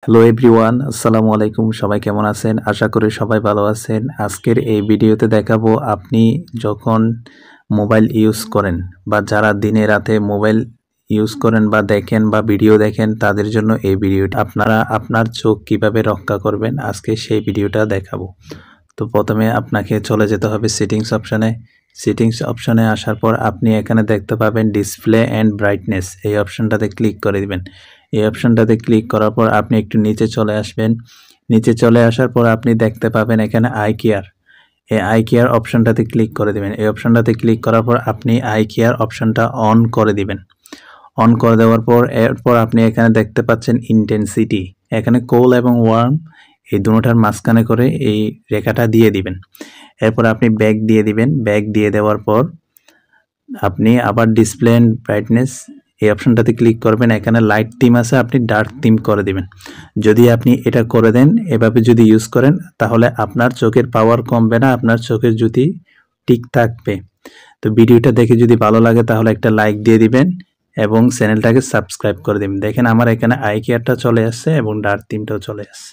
Hello everyone, আসসালামু আলাইকুম। সবাই কেমন আছেন? আশা করি সবাই ভালো আছেন। আজকের এই ভিডিওতে দেখাবো আপনি যখন মোবাইল ইউজ করেন বা যারা দিনে রাতে মোবাইল ইউজ করেন বা দেখেন বা ভিডিও দেখেন তাদের জন্য এই ভিডিওটা। আপনারা আপনার চোখ কিভাবে রক্ষা করবেন আজকে সেই ভিডিওটা দেখাবো। তো প্রথমে আপনাকে চলে যেতে হবে সেটিংস অপশানে। সেটিংস অপশানে আসার পর আপনি এখানে দেখতে পাবেন ডিসপ্লে অ্যান্ড ব্রাইটনেস, এই অপশানটাতে ক্লিক করে দিবেন। এই অপশানটাতে ক্লিক করার পর আপনি একটু নিচে চলে আসবেন। নিচে চলে আসার পর আপনি দেখতে পাবেন এখানে আই কেয়ার। এই আই কেয়ার অপশানটাতে ক্লিক করে দিবেন। এই অপশানটাতে ক্লিক করার পর আপনি আই কেয়ার অপশানটা অন করে দিবেন। অন করে দেওয়ার পর এরপর আপনি এখানে দেখতে পাচ্ছেন ইন্টেন্সিটি, এখানে কোল এবং ওয়ার্ম এই দুটোটার মাঝখানে করে এই রেখাটা দিয়ে দিবেন। এরপর আপনি ব্যাক দিয়ে দিবেন। ব্যাক দিয়ে দেওয়ার পর আপনি আবার ডিসপ্লে অ্যান্ড ব্রাইটনেস এই অপশনটাতে ক্লিক করবেন। এখানে লাইট থিম আছে, আপনি ডার্ক থিম করে দিবেন। যদি আপনি এটা করে দেন, এভাবে যদি ইউজ করেন তাহলে আপনার চোখের পাওয়ার কমবে না, আপনার চোখের জ্যোতি ঠিক থাকবে। তো ভিডিওটা দেখে যদি ভালো লাগে তাহলে একটা লাইক দিয়ে দিবেন এবং চ্যানেলটাকে সাবস্ক্রাইব করে দিবেন। দেখেন আমার এখানে আই কেয়ারটা চলে আসছে এবং ডার্ক থিমটাও চলে আসছে।